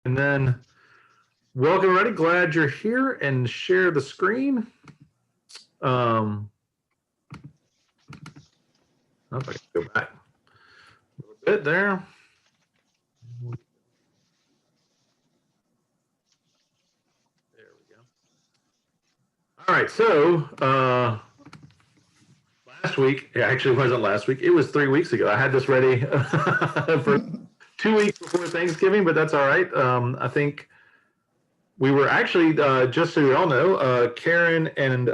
And then welcome everybody. Glad you're here, and share the screen. I hope I can go back a little bit there. There we go. All right, so last week, it actually wasn't last week, it was 3 weeks ago. I had this ready for 2 weeks before Thanksgiving, but that's all right. I think we were actually, just so you all know, Karen and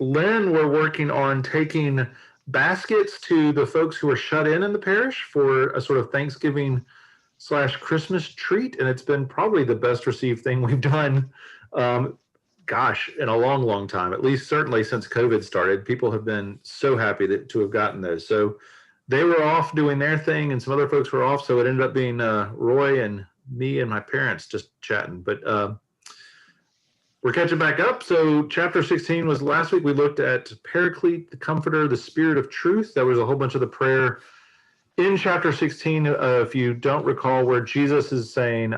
Lynn were working on taking baskets to the folks who are shut in the parish for a sort of Thanksgiving/Christmas treat, and it's been probably the best received thing we've done, in a long, long time. At least certainly since COVID started, people have been so happy to have gotten those. So they were off doing their thing, and some other folks were off, so it ended up being Roy and me and my parents just chatting. But we're catching back up. So chapter 16 was last week. We looked at Paraclete, the Comforter, the Spirit of Truth. That was a whole bunch of the prayer in chapter 16. If you don't recall, where Jesus is saying,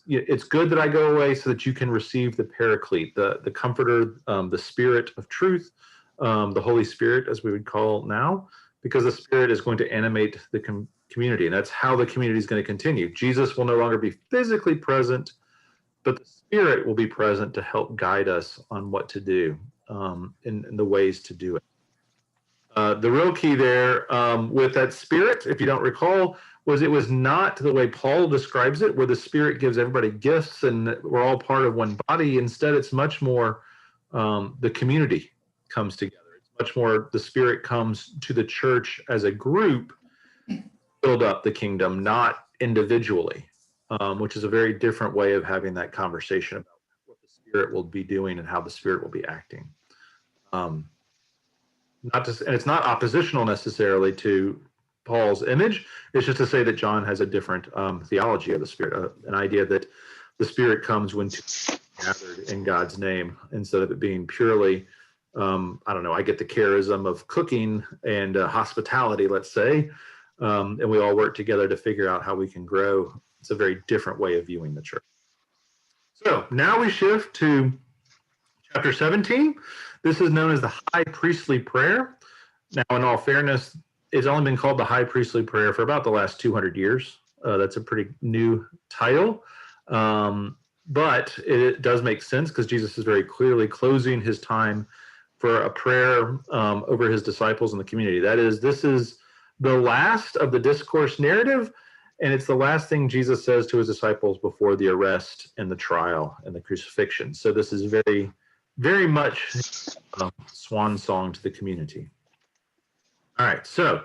it's good that I go away so that you can receive the Paraclete, the Comforter, the Spirit of Truth, the Holy Spirit, as we would call now, because the Spirit is going to animate the community, and that's how the community is going to continue. Jesus will no longer be physically present, but the Spirit will be present to help guide us on what to do, in the ways to do it. The real key there with that Spirit, if you don't recall, was it was not the way Paul describes it, where the Spirit gives everybody gifts and we're all part of one body. Instead, it's much more the community comes together. It's much more the Spirit comes to the church as a group, build up the kingdom, not individually. Which is a very different way of having that conversation about what the Spirit will be doing and how the Spirit will be acting. And it's not oppositional necessarily to Paul's image. It's just to say that John has a different theology of the Spirit, an idea that the Spirit comes when two are gathered in God's name, instead of it being purely, I get the charism of cooking and hospitality, let's say, and we all work together to figure out how we can grow. It's a very different way of viewing the church. So now we shift to chapter 17. This is known as the High Priestly Prayer. Now, in all fairness, it's only been called the High Priestly Prayer for about the last 200 years. That's a pretty new title. But it does make sense because Jesus is very clearly closing his time for a prayer over his disciples and the community. This is the last of the discourse narrative, and it's the last thing Jesus says to his disciples before the arrest and the trial and the crucifixion. So this is very, very much a swan song to the community. All right, so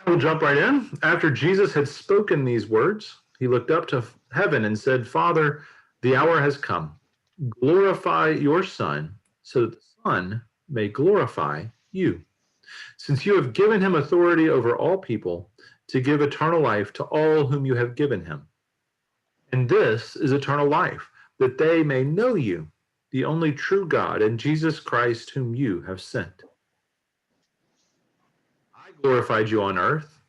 we'll jump right in. After Jesus had spoken these words, he looked up to heaven and said, Father, the hour has come. Glorify your Son, so that the Son may glorify you. Since you have given him authority over all people, to give eternal life to all whom you have given him. And this is eternal life, that they may know you, the only true God, and Jesus Christ whom you have sent. I glorified you on earth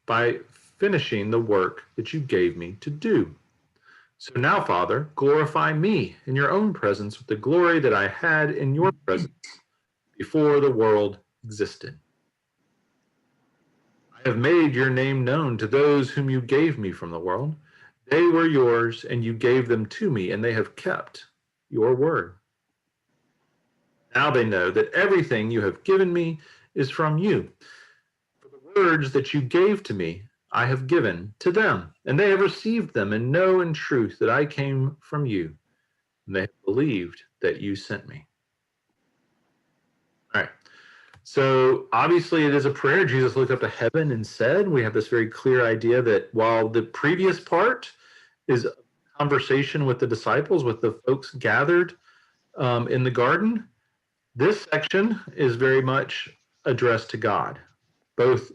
by finishing the work that you gave me to do. So now, Father, glorify me in your own presence with the glory that I had in your presence before the world existed. I have made your name known to those whom you gave me from the world. They were yours, and you gave them to me, and they have kept your word. Now they know that everything you have given me is from you. For the words that you gave to me, I have given to them, and they have received them, and know in truth that I came from you, and they have believed that you sent me. All right. So obviously it is a prayer. Jesus looked up to heaven and said, we have this very clear idea that while the previous part is a conversation with the disciples, with the folks gathered in the garden, this section is very much addressed to God. Both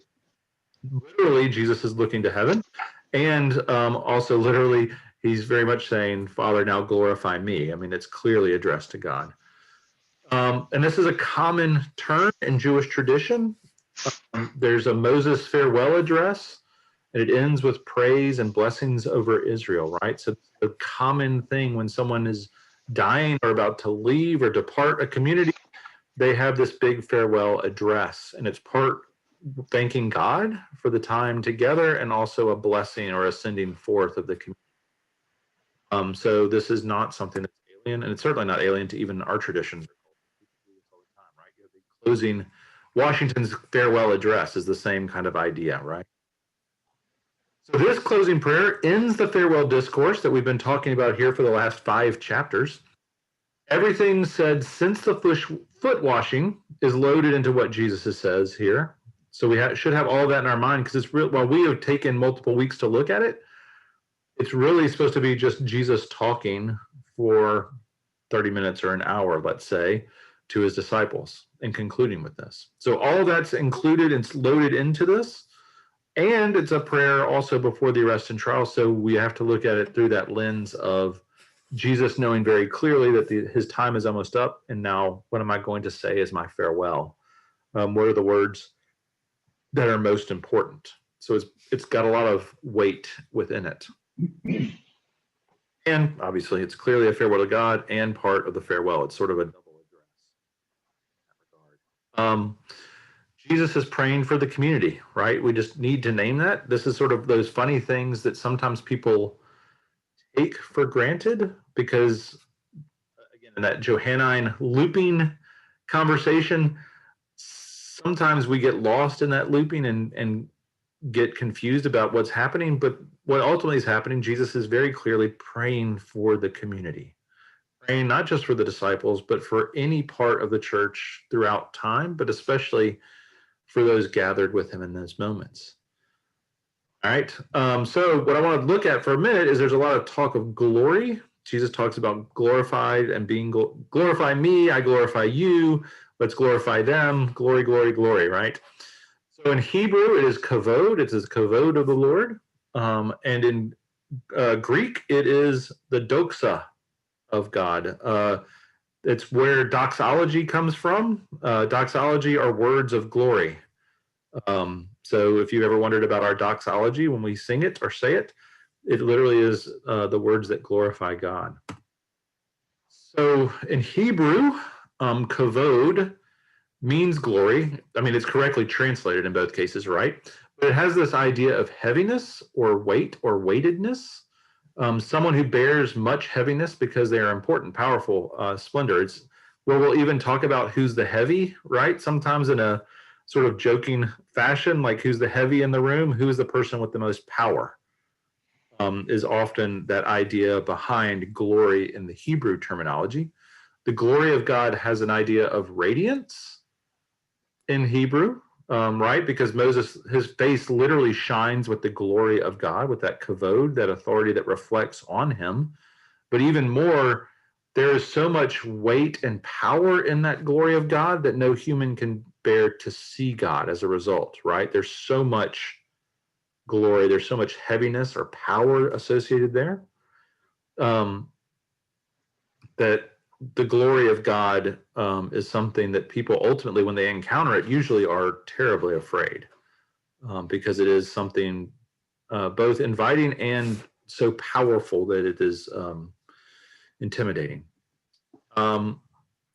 literally, Jesus is looking to heaven, and also literally, he's very much saying, Father, now glorify me. I mean, it's clearly addressed to God. And this is a common term in Jewish tradition. There's a Moses farewell address and it ends with praise and blessings over Israel, right? So the common thing when someone is dying or about to leave or depart a community, they have this big farewell address, and it's part thanking God for the time together and also a blessing or a sending forth of the community. So this is not something that's alien, and it's certainly not alien to even our traditions. Right? The closing, Washington's farewell address is the same kind of idea, right? So this closing prayer ends the farewell discourse that we've been talking about here for the last 5 chapters. Everything said since the foot washing is loaded into what Jesus says here. So we should have all that in our mind, because it's real. While we have taken multiple weeks to look at it, it's really supposed to be just Jesus talking for 30 minutes or an hour, let's say, to his disciples and concluding with this. So all that's included and loaded into this. And it's a prayer also before the arrest and trial. So we have to look at it through that lens of Jesus knowing very clearly that his time is almost up. And now what am I going to say as my farewell? What are the words that are most important? So it's got a lot of weight within it. And obviously it's clearly a farewell to God and part of the farewell. It's sort of a double address. Jesus is praying for the community, right? We just need to name that. This is sort of those funny things that sometimes people take for granted, because, again, in that Johannine looping conversation, sometimes we get lost in that looping and get confused about what's happening. But what ultimately is happening, Jesus is very clearly praying for the community, praying not just for the disciples, but for any part of the church throughout time, but especially for those gathered with him in those moments. All right. So what I want to look at for a minute is there's a lot of talk of glory. Jesus talks about glorified and being glorify me, I glorify you, let's glorify them, glory, glory, glory, right? So in Hebrew, it is kavod. It is kavod of the Lord. And in Greek, it is the doxa of God. It's where doxology comes from. Doxology are words of glory. So if you've ever wondered about our doxology, when we sing it or say it, it literally is the words that glorify God. So in Hebrew, kavod means glory. I mean, it's correctly translated in both cases, right? But it has this idea of heaviness or weight or weightedness. Someone who bears much heaviness because they are important, powerful, splendor. It's where we'll even talk about who's the heavy, right? Sometimes in a sort of joking fashion, like who's the heavy in the room, who's the person with the most power, is often that idea behind glory in the Hebrew terminology. The glory of God has an idea of radiance in Hebrew, right? Because Moses, his face literally shines with the glory of God, with that kavod, that authority that reflects on him. But even more, there is so much weight and power in that glory of God that no human can bear to see God as a result, right? There's so much glory, there's so much heaviness or power associated there, that the glory of God is something that people ultimately, when they encounter it, usually are terribly afraid, because it is something both inviting and so powerful that it is intimidating.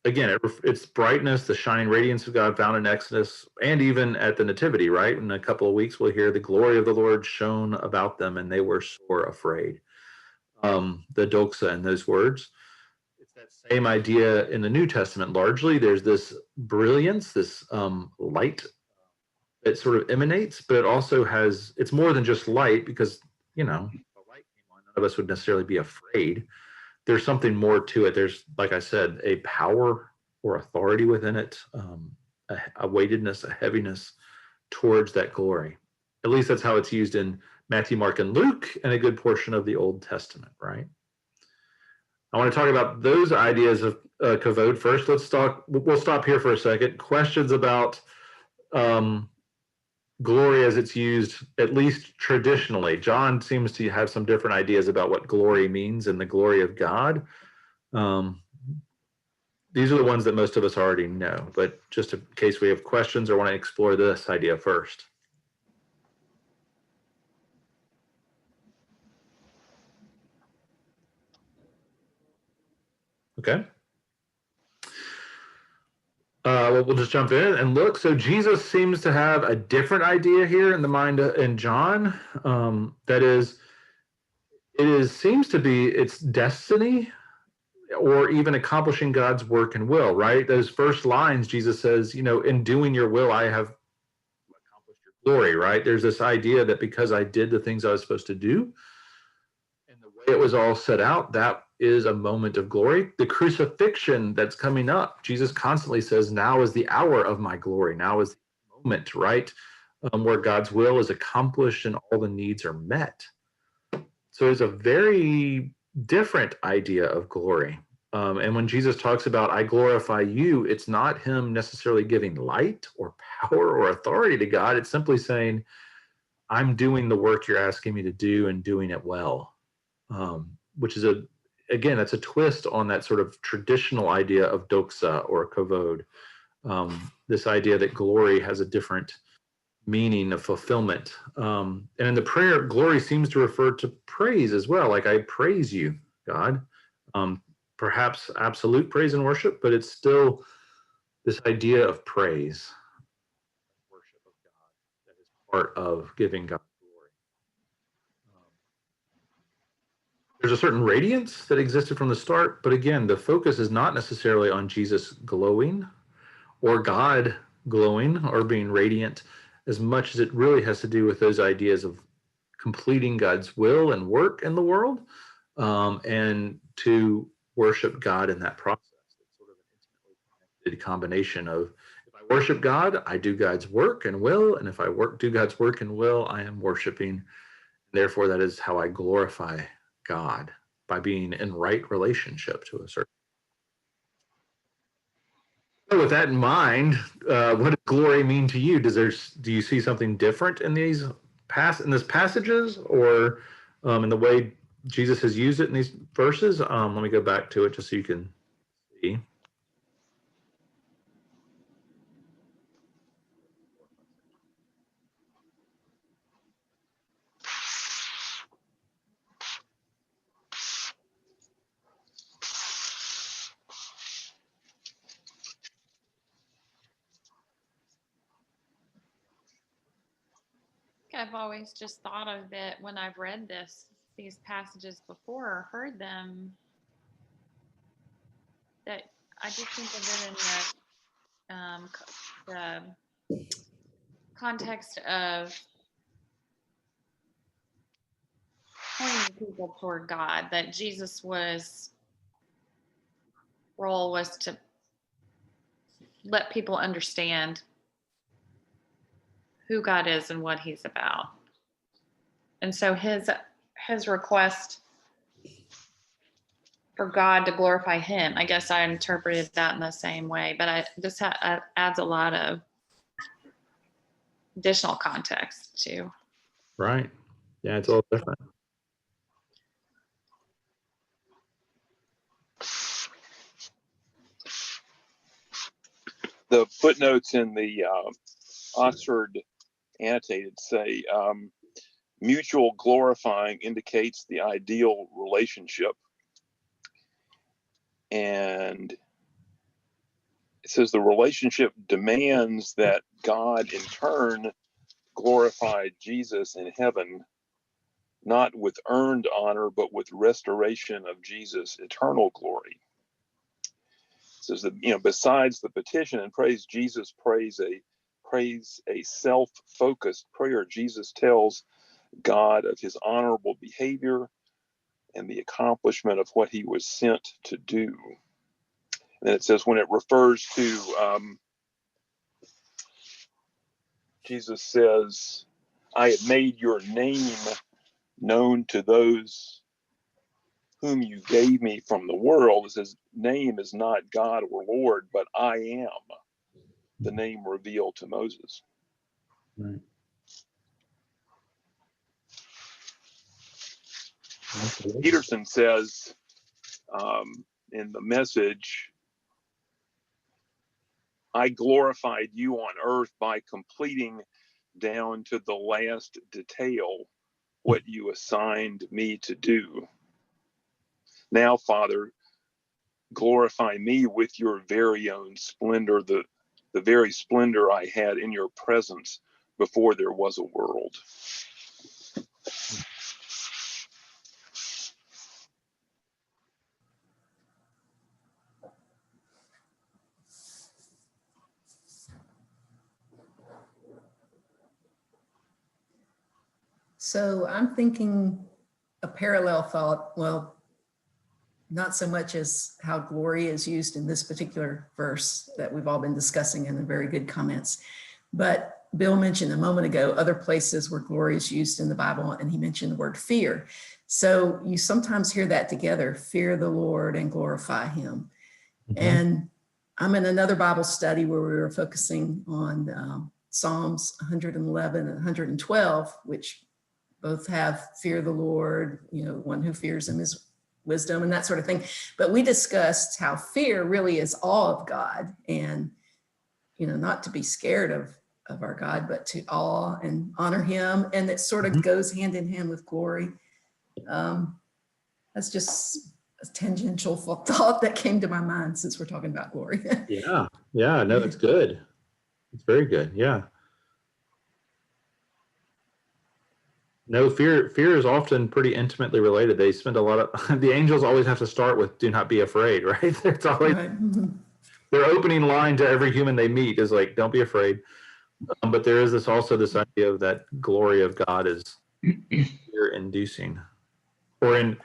Again, it's brightness, the shining radiance of God found in Exodus, and even at the Nativity, right? In a couple of weeks, we'll hear the glory of the Lord shone about them, and they were sore afraid. The doxa in those words. It's that same idea in the New Testament largely. There's this brilliance, this light that sort of emanates, but it also has, it's more than just light, because, the light came on, none of us would necessarily be afraid. There's something more to it. There's, like I said, a power or authority within it, a weightedness, a heaviness towards that glory. At least that's how it's used in Matthew, Mark, and Luke, and a good portion of the Old Testament, right? I want to talk about those ideas of kavod first. We'll stop here for a second. Questions about glory as it's used, at least traditionally. John seems to have some different ideas about what glory means and the glory of God. These are the ones that most of us already know, but just in case we have questions or want to explore this idea first. Okay. Well, we'll just jump in and look. So Jesus seems to have a different idea here in the mind in John. That is, seems to be its destiny or even accomplishing God's work and will, right? Those first lines, Jesus says, in doing your will, I have accomplished your glory, right? There's this idea that because I did the things I was supposed to do and the way it was all set out, that is a moment of glory. The crucifixion that's coming up, Jesus constantly says, now is the hour of my glory. Now is the moment, right? Where God's will is accomplished and all the needs are met. So there's a very different idea of glory. And when Jesus talks about, I glorify you, it's not him necessarily giving light or power or authority to God. It's simply saying, I'm doing the work you're asking me to do and doing it well, which is that's a twist on that sort of traditional idea of doxa or kavod. This idea that glory has a different meaning of fulfillment. And in the prayer, glory seems to refer to praise as well. Like, I praise you, God. Perhaps absolute praise and worship, but it's still this idea of praise, worship of God, that is part of giving God glory. There's a certain radiance that existed from the start, but again, the focus is not necessarily on Jesus glowing or God glowing or being radiant, as much as it really has to do with those ideas of completing God's will and work in the world, and to worship God in that process. It's sort of an intimately connected combination of, if I worship God, I do God's work and will, and if I do God's work and will, I am worshiping. Therefore, that is how I glorify God, by being in right relationship to a certain. So with that in mind, what does glory mean to you? Do you see something different in these passages, or in the way Jesus has used it in these verses? Let me go back to it just so you can see. I've always just thought of it when I've read these passages before or heard them, that I just think of it in the context of pointing people toward God, that Jesus' role was to let people understand who God is and what he's about. And so his request for God to glorify him, I guess I interpreted that in the same way, but this adds a lot of additional context too. Right. Yeah, it's all different. The footnotes in the Oxford annotated say mutual glorifying indicates the ideal relationship. And it says the relationship demands that God in turn glorify Jesus in heaven, not with earned honor, but with restoration of Jesus' eternal glory. It says that, besides the petition and praise, Jesus prays a self-focused prayer. Jesus tells God of his honorable behavior and the accomplishment of what he was sent to do. And it says when it refers to, Jesus says, I have made your name known to those whom you gave me from the world. It says name is not God or Lord, but I am, the name revealed to Moses. Right. Peterson says in the Message, I glorified you on earth by completing down to the last detail what you assigned me to do. Now, Father, glorify me with your very own splendor, the very splendor I had in your presence before there was a world. So I'm thinking a parallel thought, well, not so much as how glory is used in this particular verse that we've all been discussing in the very good comments, but Bill mentioned a moment ago other places where glory is used in the Bible, and he mentioned the word fear. So you sometimes hear that together, fear the Lord and glorify him. Mm-hmm. And I'm in another Bible study where we were focusing on Psalms 111 and 112, which both have fear the Lord, one who fears him is wisdom and that sort of thing. But we discussed how fear really is awe of God, and, not to be scared of our God, but to awe and honor him. And it sort of goes hand in hand with glory. That's just a tangential thought that came to my mind since we're talking about glory. Yeah. No, it's good. It's very good. Yeah. No, fear is often pretty intimately related. They spend a lot of, the angels always have to start with, do not be afraid, right? It's always, right. Their opening line to every human they meet is like, don't be afraid. But there is this idea of that glory of God is fear inducing. Or in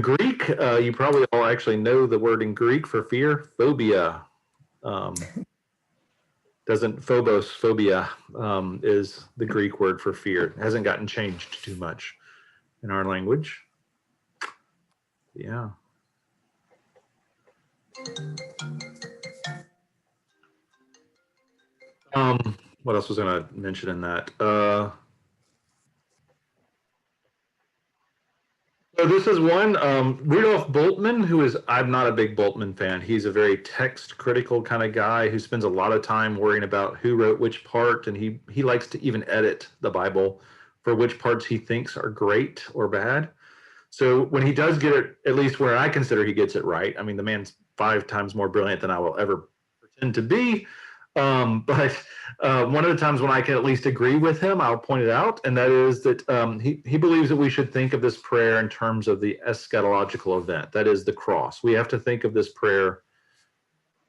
Greek, you probably all actually know the word in Greek for fear, phobia. Phobia is the Greek word for fear. It hasn't gotten changed too much in our language. Yeah. What else was I going to mention in that? So this is one, Rudolf Bultmann, I'm not a big Bultmann fan. He's a very text critical kind of guy who spends a lot of time worrying about who wrote which part. And he likes to even edit the Bible for which parts he thinks are great or bad. So when he does get it, at least where I consider he gets it right, I mean, the man's 5 times more brilliant than I will ever pretend to be. But one of the times when I can at least agree with him, I'll point it out, and that is that he believes that we should think of this prayer in terms of the eschatological event, that is the cross. We have to think of this prayer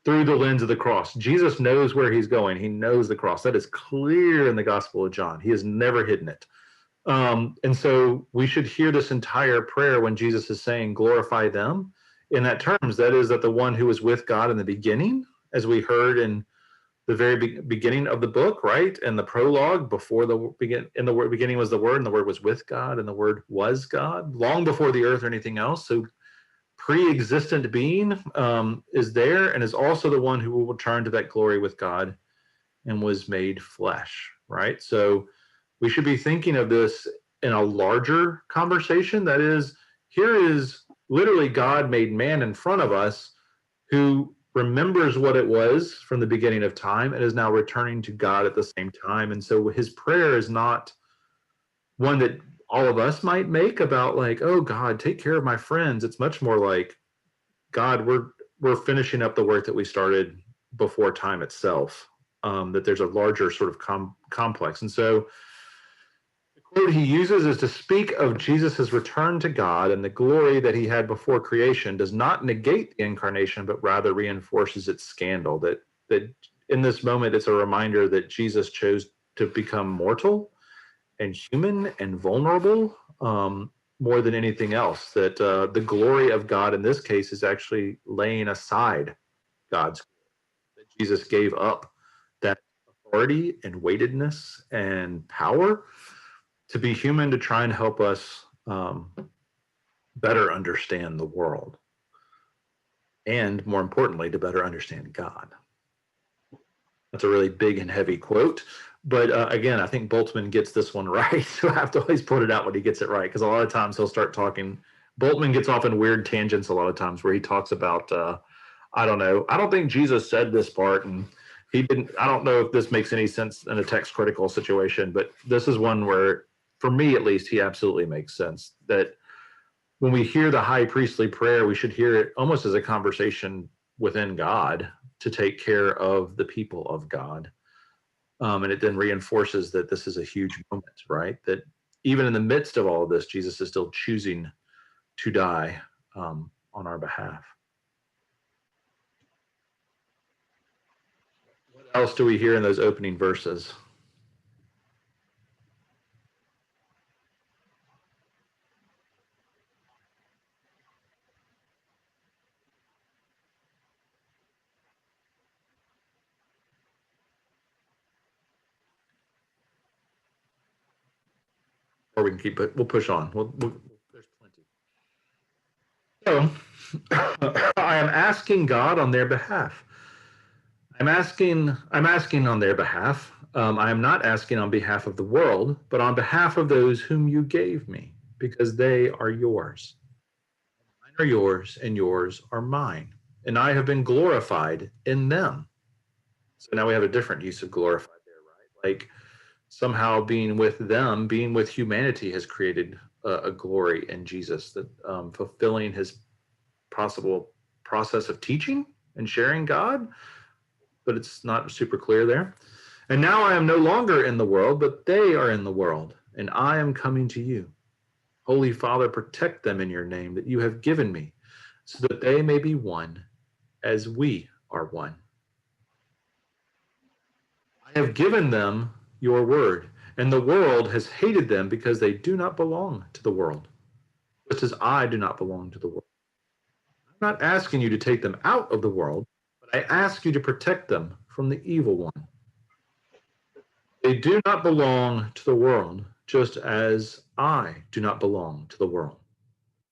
through the lens of the cross. Jesus knows where he's going. He knows the cross. That is clear in the Gospel of John. He has never hidden it. And so we should hear this entire prayer when Jesus is saying, glorify them in that terms. That is that the one who was with God in the beginning, as we heard in the very beginning of the book, right? And the prologue, before in the beginning was the Word, and the Word was with God, and the Word was God, long before the earth or anything else. So pre-existent being is there, and is also the one who will return to that glory with God and was made flesh, right? So we should be thinking of this in a larger conversation. That is, here is literally God made man in front of us, who remembers what it was from the beginning of time and is now returning to God at the same time. And so his prayer is not one that all of us might make about like, oh God, take care of my friends. It's much more like, God, we're finishing up the work that we started before time itself, that there's a larger sort of complex. And so the quote he uses is to speak of Jesus's return to God and the glory that he had before creation does not negate the incarnation, but rather reinforces its scandal. That in this moment, it's a reminder that Jesus chose to become mortal and human and vulnerable more than anything else. That the glory of God in this case is actually laying aside God's glory. That Jesus gave up that authority and weightedness and power to be human, to try and help us better understand the world, and more importantly, to better understand God. That's a really big and heavy quote, but again, I think Bultmann gets this one right. So I have to always put it out when he gets it right, because a lot of times he'll start talking. Bultmann gets off in weird tangents a lot of times where he talks about, I don't know, I don't think Jesus said this part, and he didn't. I don't know if this makes any sense in a text critical situation, but this is one where, for me at least, he absolutely makes sense. That when we hear the high priestly prayer, we should hear it almost as a conversation within God to take care of the people of God. And it then reinforces that this is a huge moment, right? That even in the midst of all of this, Jesus is still choosing to die on our behalf. What else do we hear in those opening verses? Or we can keep it, we'll push on. There's plenty. So I am asking God on their behalf. I'm asking on their behalf. I am not asking on behalf of the world, but on behalf of those whom you gave me, because they are yours. Mine are yours, and yours are mine. And I have been glorified in them. So now we have a different use of glorified there, right? Like somehow being with them, being with humanity has created a glory in Jesus, that fulfilling his possible process of teaching and sharing God, but it's not super clear there. And now I am no longer in the world, but they are in the world, and I am coming to you. Holy Father, protect them in your name that you have given me, so that they may be one as we are one. I have given them your word, and the world has hated them because they do not belong to the world, just as I do not belong to the world. I'm not asking you to take them out of the world, but I ask you to protect them from the evil one. They do not belong to the world, just as I do not belong to the world.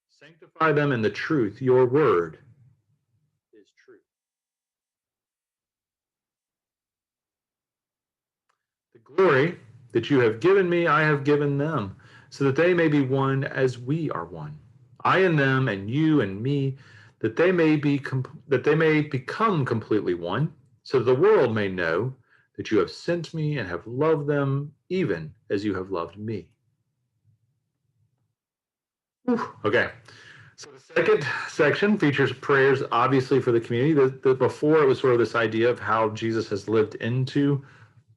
Sanctify them in the truth. Your word is truth. The glory that you have given me, I have given them, so that they may be one as we are one. I and them, and you and me, that they may become completely one, so that the world may know that you have sent me and have loved them even as you have loved me. Okay. So the second section features prayers, obviously, for the community. Before, it was sort of this idea of how Jesus has lived into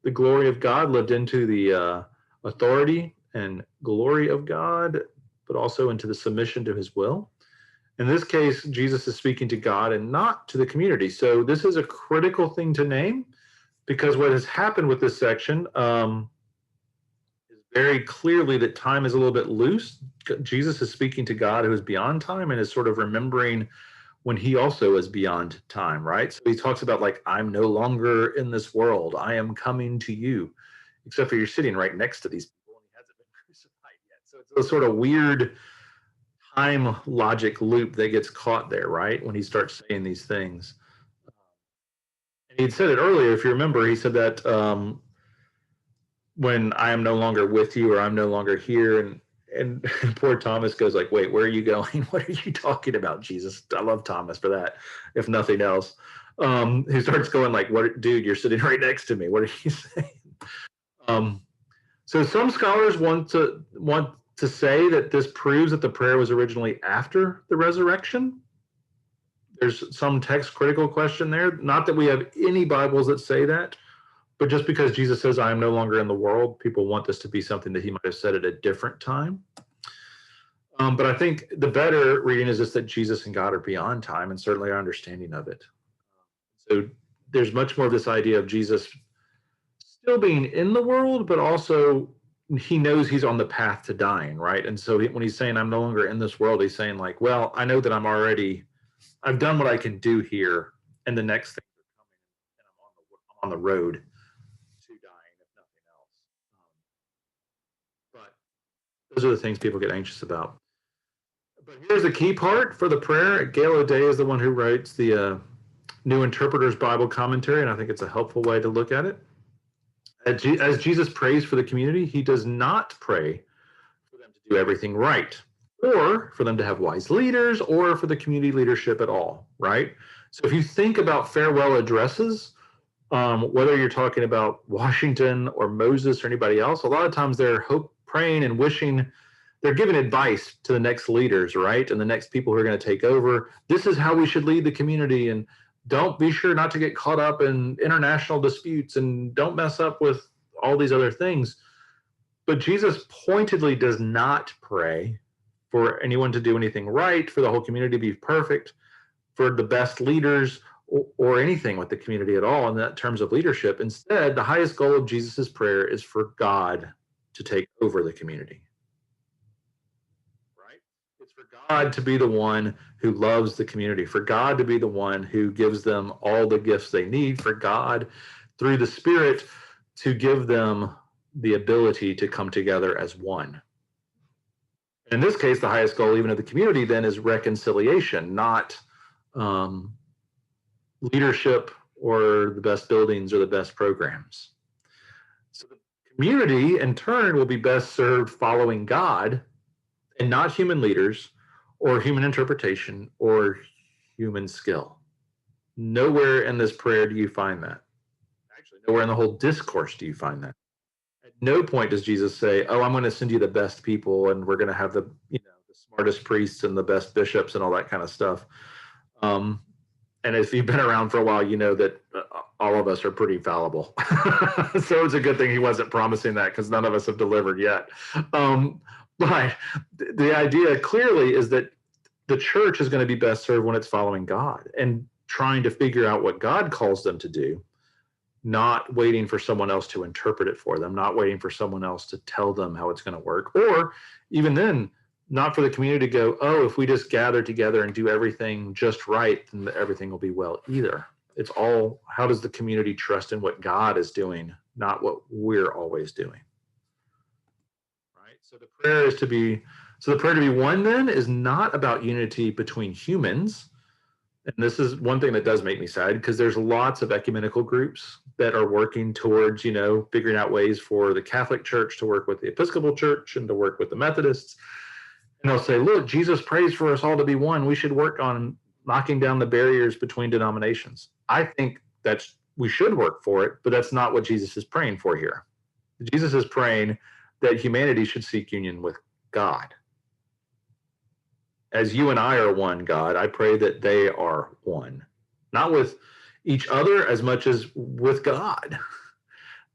the glory of God, lived into the authority and glory of God, but also into the submission to his will. In this case, Jesus is speaking to God and not to the community. So this is a critical thing to name, because what has happened with this section is very clearly that time is a little bit loose. Jesus is speaking to God who is beyond time and is sort of remembering when he also is beyond time, right? So he talks about, like, I'm no longer in this world. I am coming to you, except for you're sitting right next to these people and he hasn't been crucified yet. So it's a sort of weird time logic loop that gets caught there, right? When he starts saying these things. And he'd said it earlier, if you remember, he said that when I am no longer with you, or I'm no longer here, and poor Thomas goes like, wait, where are you going? What are you talking about, Jesus? I love Thomas for that, if nothing else. He starts going like, what, dude, you're sitting right next to me. What are you saying? So some scholars want to say that this proves that the prayer was originally after the resurrection. There's some text critical question there. Not that we have any Bibles that say that, but just because Jesus says, I am no longer in the world, people want this to be something that he might have said at a different time. But I think the better reading is just that Jesus and God are beyond time, and certainly our understanding of it. So there's much more of this idea of Jesus still being in the world, but also he knows he's on the path to dying, right? And so when he's saying, I'm no longer in this world, he's saying like, well, I know that I've done what I can do here, and the next things are coming, and I'm on the road to dying, if nothing else. But those are the things people get anxious about. But here's the key part for the prayer. Gail O'Day is the one who writes the New Interpreter's Bible Commentary, and I think it's a helpful way to look at it. As Jesus prays for the community, he does not pray for them to do everything right, or for them to have wise leaders, or for the community leadership at all, right? So if you think about farewell addresses, whether you're talking about Washington or Moses or anybody else, a lot of times they're praying and wishing they're giving advice to the next leaders, right? And the next people who are going to take over. This is how we should lead the community. And don't be sure not to get caught up in international disputes and don't mess up with all these other things. But Jesus pointedly does not pray for anyone to do anything right, for the whole community to be perfect, for the best leaders, or anything with the community at all in that terms of leadership. Instead, the highest goal of Jesus's prayer is for God to take over the community. Right? It's for God to be the one who loves the community, for God to be the one who gives them all the gifts they need, for God, through the Spirit, to give them the ability to come together as one. In this case, the highest goal even of the community then is reconciliation, not leadership or the best buildings or the best programs. So the community in turn will be best served following God and not human leaders or human interpretation or human skill. Nowhere in this prayer do you find that. Actually, nowhere in the whole discourse do you find that. At no point does Jesus say, oh, I'm going to send you the best people and we're going to have the smartest priests and the best bishops and all that kind of stuff. And if you've been around for a while, you know that all of us are pretty fallible. So it's a good thing he wasn't promising that, because none of us have delivered yet. But the idea clearly is that the church is going to be best served when it's following God and trying to figure out what God calls them to do, not waiting for someone else to interpret it for them, not waiting for someone else to tell them how it's going to work, or even then, not for the community to go, oh, if we just gather together and do everything just right, then everything will be well either. It's all, how does the community trust in what God is doing, not what we're always doing. Right? So the prayer is to be, the prayer to be one then is not about unity between humans. And this is one thing that does make me sad, because there's lots of ecumenical groups that are working towards, figuring out ways for the Catholic Church to work with the Episcopal Church and to work with the Methodists. And they'll say, look, Jesus prays for us all to be one. We should work on knocking down the barriers between denominations. I think we should work for it, but that's not what Jesus is praying for here. Jesus is praying that humanity should seek union with God. As you and I are one, God, I pray that they are one, not with each other as much as with God.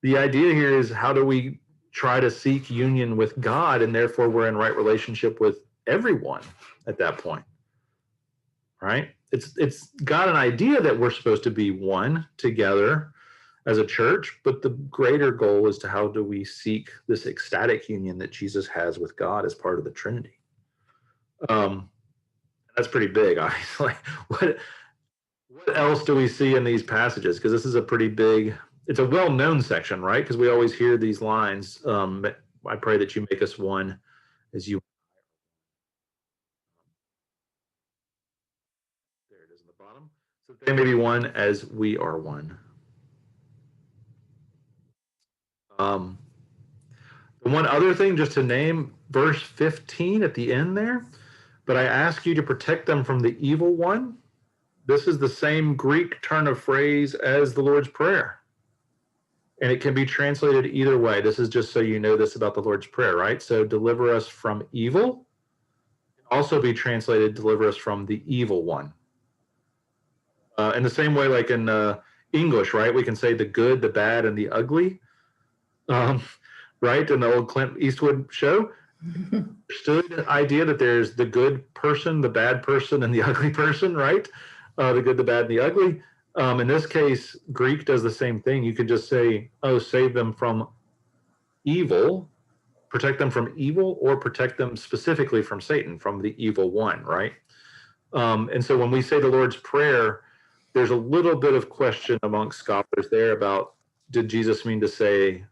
The idea here is, how do we try to seek union with God, and therefore we're in right relationship with everyone at that point, right? It's got an idea that we're supposed to be one together as a church, but the greater goal is to how do we seek this ecstatic union that Jesus has with God as part of the Trinity. That's pretty big, obviously. What else do we see in these passages? Because this is a pretty big, it's a well-known section, right? Because we always hear these lines, I pray that you make us one as you. There it is in the bottom. So they may be one as we are one. The one other thing, just to name, verse 15 at the end there, but I ask you to protect them from the evil one. This is the same Greek turn of phrase as the Lord's Prayer. And it can be translated either way. This is just so you know this about the Lord's Prayer, right? So deliver us from evil can also be translated deliver us from the evil one. In the same way, like in English, right? We can say the good, the bad, and the ugly, right? In the old Clint Eastwood show. Understood the idea that there's the good person, the bad person, and the ugly person, right? The good, the bad, and the ugly. In this case, Greek does the same thing. You could just say, oh, save them from evil, protect them from evil, or protect them specifically from Satan, from the evil one, right? And so when we say the Lord's Prayer, there's a little bit of question amongst scholars there about, did Jesus mean to say,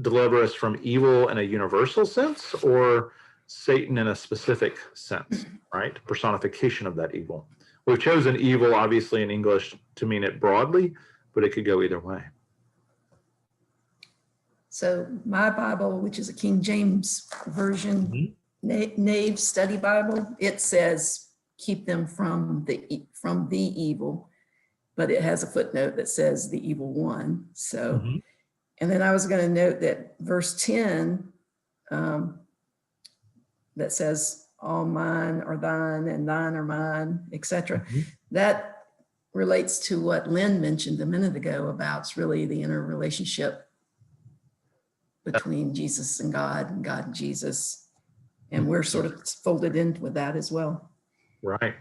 deliver us from evil in a universal sense, or Satan in a specific sense, right? Personification of that evil. We've chosen evil, obviously, in English to mean it broadly, but it could go either way. So my Bible, which is a King James version, Nave Study Bible, it says, keep them from the evil, but it has a footnote that says the evil one. So, and then I was going to note that verse 10, that says all mine are thine and thine are mine, etc. Mm-hmm. That relates to what Lynn mentioned a minute ago about really the inner relationship between Jesus and God and Jesus. And we're sort of folded in with that as well. Right.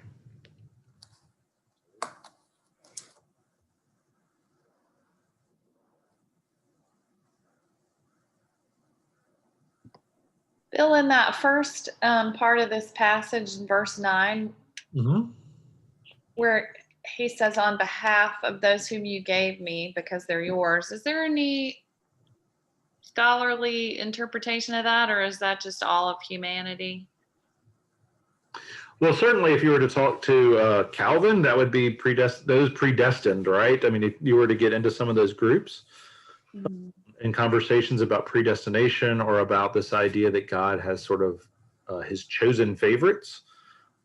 Bill, in that first part of this passage, in verse 9, Mm-hmm. where he says, on behalf of those whom you gave me, because they're yours, is there any scholarly interpretation of that, or is that just all of humanity? Well, certainly if you were to talk to Calvin, that would be those predestined, right? I mean, if you were to get into some of those groups in conversations about predestination or about this idea that God has sort of his chosen favorites.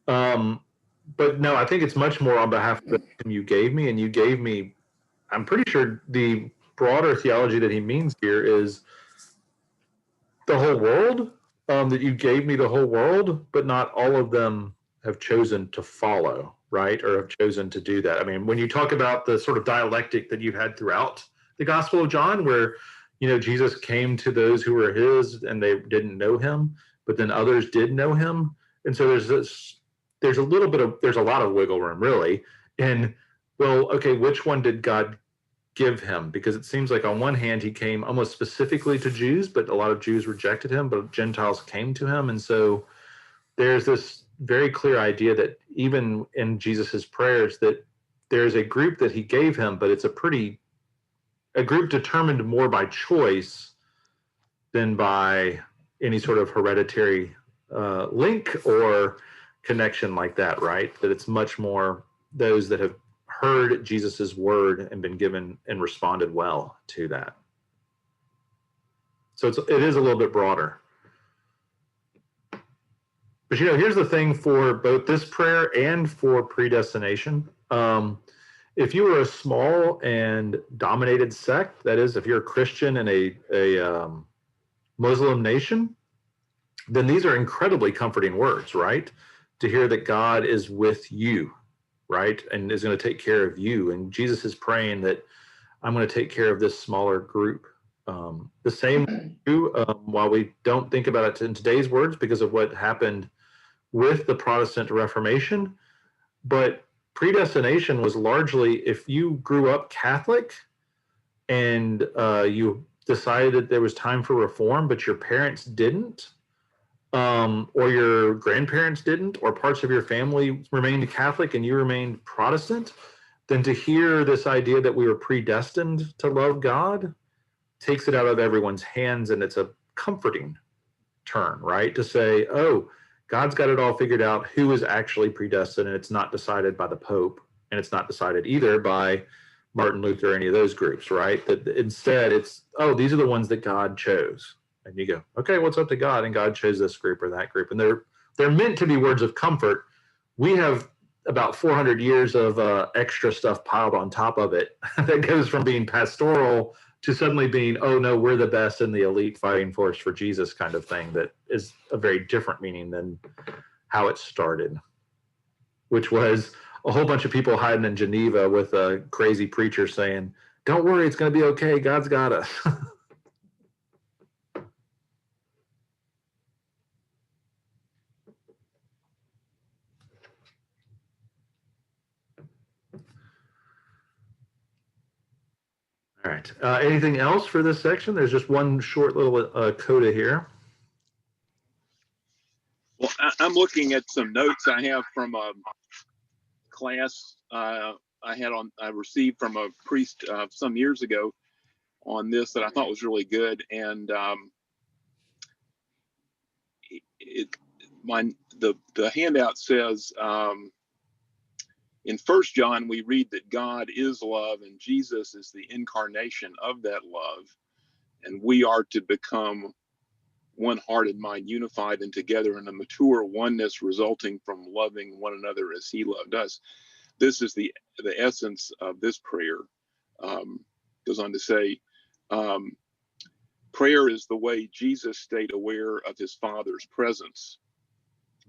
But no, I think it's much more on behalf of whom you gave me, and you gave me, I'm pretty sure the broader theology that he means here is the whole world, that you gave me the whole world, but not all of them have chosen to follow, right? Or have chosen to do that. I mean, when you talk about the sort of dialectic that you've had throughout the Gospel of John, where, you know, Jesus came to those who were his and they didn't know him, but then others did know him. And so there's a lot of wiggle room really. And well, okay, which one did God give him? Because it seems like on one hand he came almost specifically to Jews, but a lot of Jews rejected him, but Gentiles came to him. And so there's this very clear idea that even in Jesus's prayers that there's a group that he gave him, but it's a group determined more by choice than by any sort of hereditary link or connection like that, right? That it's much more those that have heard Jesus's word and been given and responded well to that. So it is a little bit broader. But, you know, here's the thing for both this prayer and for predestination. If you were a small and dominated sect, that is, if you're a Christian in a Muslim nation, then these are incredibly comforting words, right? To hear that God is with you, right? And is going to take care of you. And Jesus is praying that I'm going to take care of this smaller group. The same while we don't think about it in today's words because of what happened with the Protestant Reformation, but predestination was largely if you grew up Catholic and you decided that there was time for reform, but your parents didn't, or your grandparents didn't, or parts of your family remained Catholic and you remained Protestant, then to hear this idea that we were predestined to love God takes it out of everyone's hands, and it's a comforting turn, right? To say, oh, God's got it all figured out who is actually predestined, and it's not decided by the Pope, and it's not decided either by Martin Luther or any of those groups, right? That instead it's, oh, these are the ones that God chose. And you go, okay, what's up to God? And God chose this group or that group. And they're meant to be words of comfort. We have about 400 years of extra stuff piled on top of it that goes from being pastoral to suddenly being, oh no, we're the best and the elite fighting force for Jesus kind of thing. That is a very different meaning than how it started, which was a whole bunch of people hiding in Geneva with a crazy preacher saying, don't worry, it's going to be okay. God's got us. All right. Anything else for this section? There's just one short little coda here. Well, I'm looking at some notes I have from a class I received from a priest some years ago on this that I thought was really good. And the handout says, in 1 John, we read that God is love and Jesus is the incarnation of that love. And we are to become one heart and mind unified and together in a mature oneness resulting from loving one another as he loved us. This is the essence of this prayer. Goes on to say, prayer is the way Jesus stayed aware of his Father's presence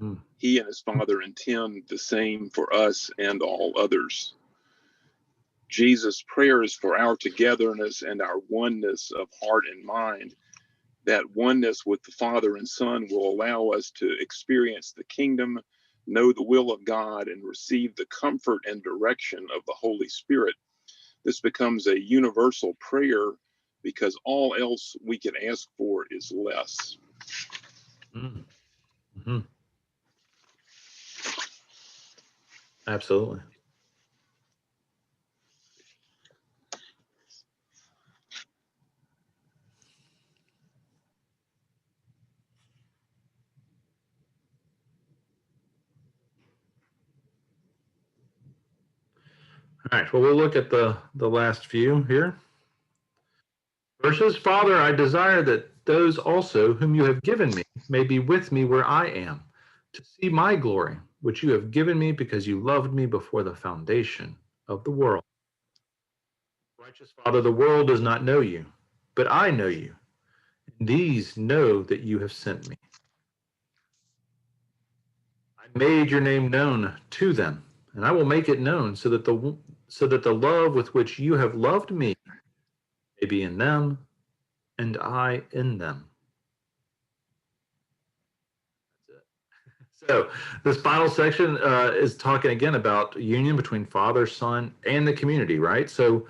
Mm. He and his Father intend the same for us and all others. Jesus' prayers for our togetherness and our oneness of heart and mind, that oneness with the Father and Son, will allow us to experience the kingdom, know the will of God, and receive the comfort and direction of the Holy Spirit. This becomes a universal prayer because all else we can ask for is less. Mm. Mm-hmm. Absolutely. All right, well, we'll look at the last few here. Verses, Father, I desire that those also whom you have given me may be with me where I am, to see my glory, which you have given me because you loved me before the foundation of the world. Righteous Father, the world does not know you, but I know you, and these know that you have sent me. I made your name known to them, and I will make it known so that the love with which you have loved me may be in them, and I in them. That's it. So this final section is talking again about union between Father, Son, and the community, right? So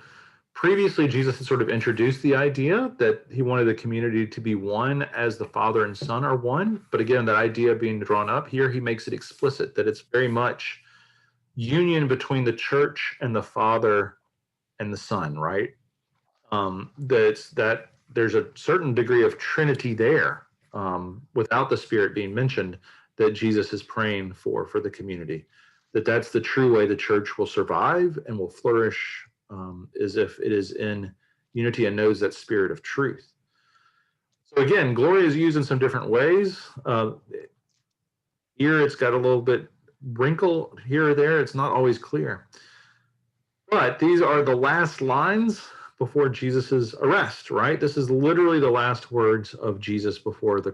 previously, Jesus had sort of introduced the idea that he wanted the community to be one as the Father and Son are one. But again, that idea being drawn up here, he makes it explicit that it's very much union between the church and the Father and the Son, right? That there's a certain degree of Trinity there, without the Spirit being mentioned, that Jesus is praying for the community. That's the true way the church will survive and will flourish, is if it is in unity and knows that Spirit of truth. So again, glory is used in some different ways. Here it's got a little bit wrinkle here or there. It's not always clear. But these are the last lines before Jesus's arrest, right? This is literally the last words of Jesus before the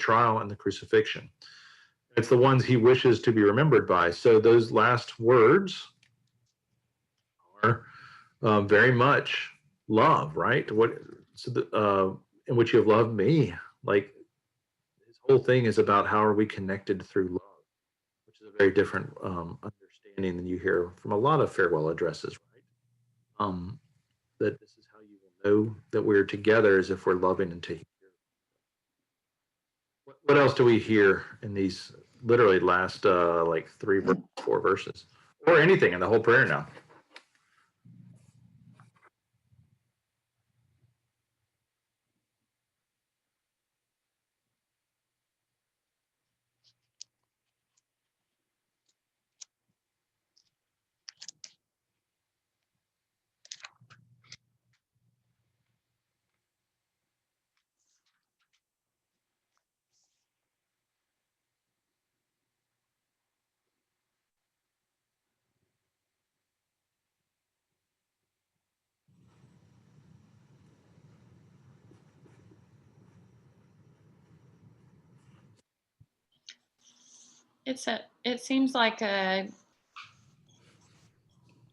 trial and the crucifixion. It's the ones he wishes to be remembered by. So those last words are very much love, right? In which you have loved me. Like, his whole thing is about how are we connected through love, which is a very different understanding than you hear from a lot of farewell addresses, right? That this is how you will know that we're together, is if we're loving and taking care of. What else do we hear in these literally last like 4 verses, or anything in the whole prayer now? It seems like a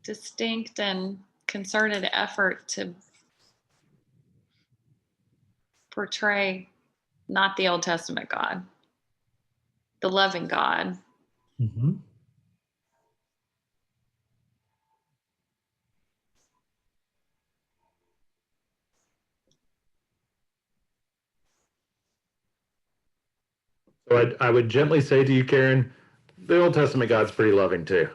distinct and concerted effort to portray not the Old Testament God, the loving God. Mm-hmm. So I would gently say to you, Karen, the Old Testament God's pretty loving too.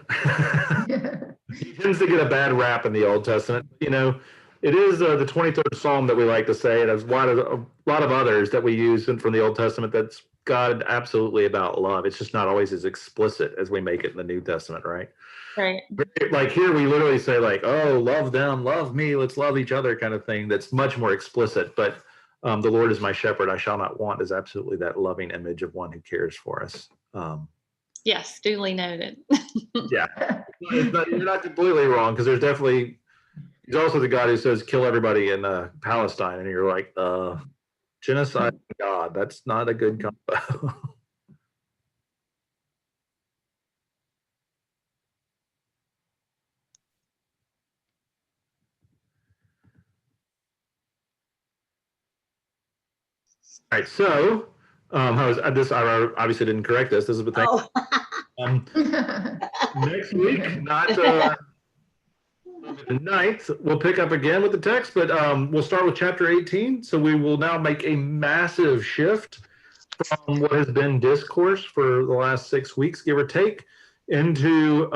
He tends to get a bad rap in the Old Testament. You know, it is the 23rd Psalm that we like to say, and there's a lot of others that we use from the Old Testament that's God absolutely about love. It's just not always as explicit as we make it in the New Testament, right? Right. Like here we literally say like, oh, love them, love me, let's love each other kind of thing. That's much more explicit. But the Lord is my shepherd, I shall not want is absolutely that loving image of one who cares for us. Yes, duly noted. Yeah. You're not completely wrong, because he's also the God who says kill everybody in Palestine, and you're like, genocide God, that's not a good combo. All right, so how is this? I obviously didn't correct this. This is the thing. Oh, Next week, not the 9th, we'll pick up again with the text, but we'll start with chapter 18. So we will now make a massive shift from what has been discourse for the last 6 weeks, give or take, into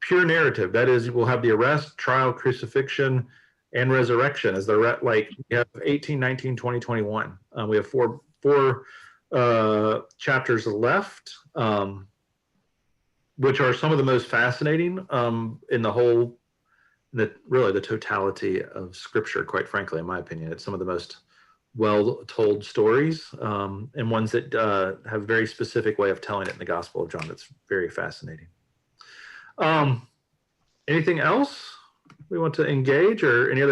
pure narrative. That is, we'll have the arrest, trial, crucifixion, and resurrection as the like we have 18, 19, 20, 21. We have four chapters left, which are some of the most fascinating in the whole, really the totality of Scripture. Quite frankly, in my opinion, it's some of the most well-told stories and ones that have a very specific way of telling it in the Gospel of John. That's very fascinating. Anything else we want to engage, or any other